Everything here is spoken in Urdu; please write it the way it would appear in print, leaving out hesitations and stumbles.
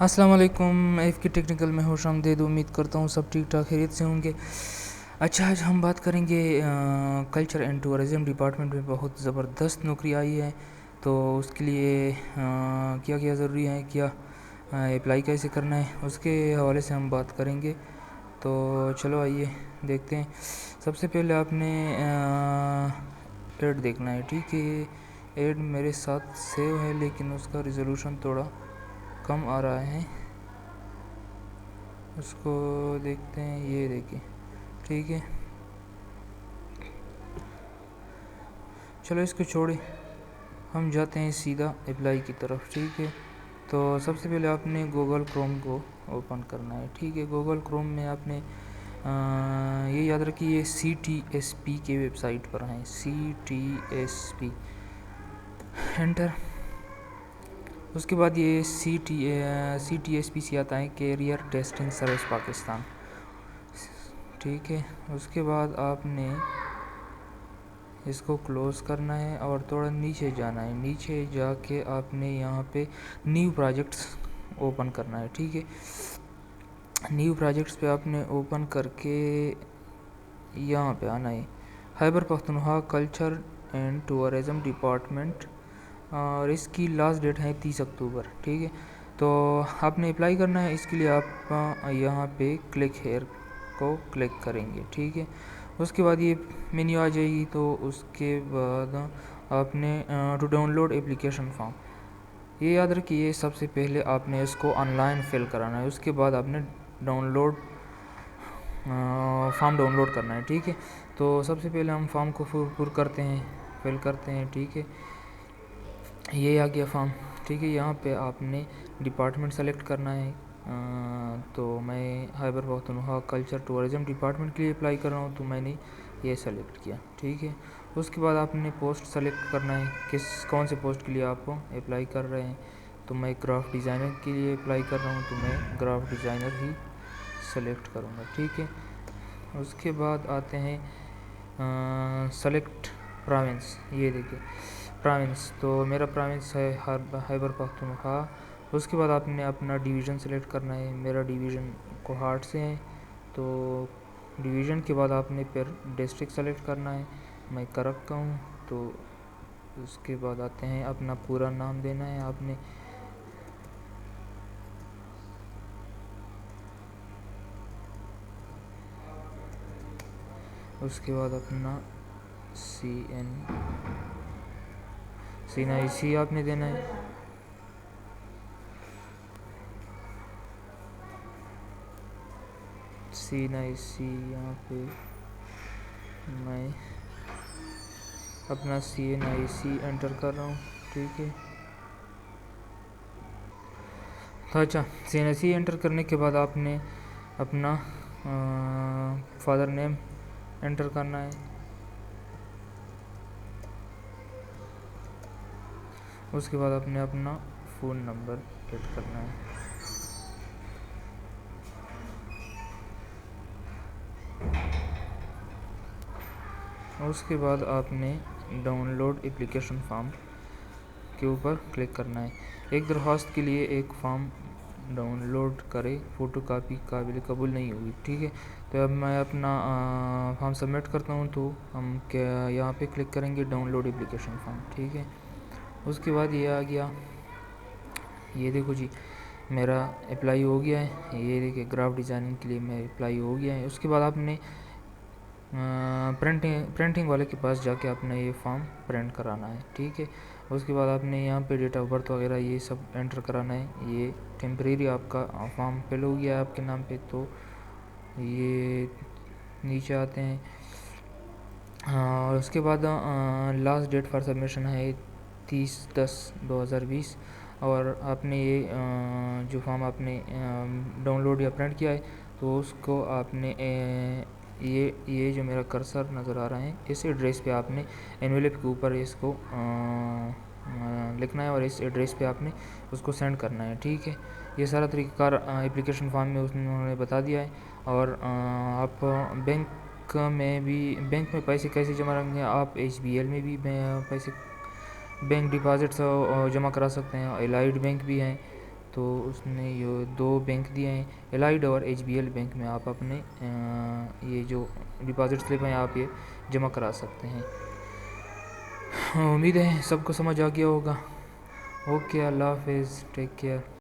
السلام علیکم، ایف کی ٹیکنیکل میں خوش آمدید۔ امید کرتا ہوں سب ٹھیک ٹھاک خیریت سے ہوں گے۔ اچھا، آج ہم بات کریں گے کلچر اینڈ ٹورزم ڈپارٹمنٹ میں بہت زبردست نوکری آئی ہے، تو اس کے لیے کیا کیا ضروری ہے، کیا اپلائی کیسے کرنا ہے، اس کے حوالے سے ہم بات کریں گے۔ تو چلو آئیے دیکھتے ہیں۔ سب سے پہلے آپ نے ایڈ دیکھنا ہے، ٹھیک ہے۔ ایڈ میرے ساتھ سیو ہے لیکن اس کا ریزولوشن تھوڑا کم آ رہا ہے، اس کو دیکھتے ہیں۔ یہ دیکھیں، ٹھیک ہے، چلو اس کو چھوڑیں، ہم جاتے ہیں سیدھا اپلائی کی طرف، ٹھیک ہے۔ تو سب سے پہلے آپ نے گوگل کروم کو اوپن کرنا ہے، ٹھیک ہے۔ گوگل کروم میں آپ نے یہ یاد رکھیے CTSP کے ویب سائٹ پر ہیں، CTSP انٹر۔ اس کے بعد یہ CTSP سے آتا ہے کیریئر ٹیسٹنگ سروس پاکستان، ٹھیک ہے۔ اس کے بعد آپ نے اس کو کلوز کرنا ہے اور تھوڑا نیچے جانا ہے۔ نیچے جا کے آپ نے یہاں پہ نیو پروجیکٹس اوپن کرنا ہے، ٹھیک ہے۔ نیو پروجیکٹس پہ آپ نے اوپن کر کے یہاں پہ آنا ہے، Khyber Pakhtunkhwa culture and tourism department, اور اس کی لاسٹ ڈیٹ ہے 30 اکتوبر، ٹھیک ہے۔ تو آپ نے اپلائی کرنا ہے، اس کے لیے آپ یہاں پہ کلک ہیئر کو کلک کریں گے، ٹھیک ہے۔ اس کے بعد یہ مینیو آ جائے گی، تو اس کے بعد آپ نے to download application form, یہ یاد رکھیے سب سے پہلے آپ نے اس کو آن لائن فل کرانا ہے، اس کے بعد آپ نے فارم ڈاؤن لوڈ کرنا ہے، ٹھیک ہے۔ تو سب سے پہلے ہم فارم کو فل کرتے ہیں، ٹھیک ہے۔ یہ آ گیا فارم، ٹھیک ہے۔ یہاں پہ آپ نے ڈپارٹمنٹ سلیکٹ کرنا ہے، تو میں خیبر پختونخوا کلچر ٹورزم ڈپارٹمنٹ کے لیے اپلائی کر رہا ہوں، تو میں نے یہ سلیکٹ کیا، ٹھیک ہے۔ اس کے بعد آپ نے پوسٹ سلیکٹ کرنا ہے، کون سے پوسٹ کے لیے آپ اپلائی کر رہے ہیں۔ تو میں گرافک ڈیزائنر کے لیے اپلائی کر رہا ہوں، تو میں گرافک ڈیزائنر ہی سلیکٹ کروں گا، ٹھیک ہے۔ اس کے بعد آتے ہیں سلیکٹ پروونس، یہ دیکھیں پروونس، تو میرا پروونس ہے خیبر پختونخوا۔ اس کے بعد آپ نے اپنا ڈویژن سلیکٹ کرنا ہے، میرا ڈویژن کوہاٹ سے ہے، تو ڈویژن کے بعد آپ نے پھر ڈسٹرکٹ سلیکٹ کرنا ہے، میں کرک کا ہوں، تو اس کے بعد آتے ہیں اپنا پورا نام دینا ہے آپ نے۔ اس کے بعد اپنا CNIC آپ نے دینا ہے۔ CNIC یہاں پہ میں اپنا CNIC انٹر کر رہا ہوں، ٹھیک ہے۔ اچھا، CNIC انٹر کرنے کے بعد آپ نے اپنا فادر نیم انٹر کرنا ہے۔ اس کے بعد آپ نے اپنا فون نمبر ایڈ کرنا ہے۔ اس کے بعد آپ نے ڈاؤن لوڈ اپلیکیشن فارم کے اوپر کلک کرنا ہے۔ ایک درخواست کے لیے ایک فارم ڈاؤن لوڈ کرے، فوٹو کاپی قابل قبول نہیں ہوگی، ٹھیک ہے۔ تو اب میں اپنا فارم سبمٹ کرتا ہوں، تو ہم یہاں پہ کلک کریں گے ڈاؤن لوڈ اپلیکیشن فارم، ٹھیک ہے۔ اس کے بعد یہ آ گیا، یہ دیکھو جی میرا اپلائی ہو گیا ہے، یہ دیکھیں گرافک ڈیزائننگ کے لیے میں اپلائی ہو گیا ہے۔ اس کے بعد آپ نے پرنٹنگ والے کے پاس جا کے اپنا یہ فارم پرنٹ کرانا ہے، ٹھیک ہے۔ اس کے بعد آپ نے یہاں پہ ڈیٹ آف برتھ وغیرہ یہ سب انٹر کرانا ہے۔ یہ ٹیمپریری آپ کا فارم فل ہو گیا ہے آپ کے نام پہ، تو یہ نیچے آتے ہیں، اور اس کے بعد لاسٹ ڈیٹ فار سبمیشن ہے 30/10/2020، اور آپ نے یہ جو فارم آپ نے ڈاؤن لوڈ یا پرنٹ کیا ہے، تو اس کو آپ نے یہ جو میرا کرسر نظر آ رہا ہے، اس ایڈریس پہ آپ نے انویلپ کے اوپر اس کو لکھنا ہے، اور اس ایڈریس پہ آپ نے اس کو سینڈ کرنا ہے، ٹھیک ہے۔ یہ سارا طریقہ کار اپلیکیشن فارم میں انہوں نے بتا دیا ہے۔ اور آپ بینک میں پیسے کیسے جمع رکھیں گے، آپ SBL میں بھی پیسے بینک ڈپازٹس جمع کرا سکتے ہیں، الائڈ بینک بھی ہیں، تو اس نے یہ 2 بینک دیے ہیں، الائڈ اور HBL بینک میں آپ اپنے یہ جو ڈپازٹ سلپ ہیں آپ یہ جمع کرا سکتے ہیں۔ امید ہے سب کو سمجھ آ گیا ہوگا۔ اوکے، اللہ حافظ، ٹیک کیئر۔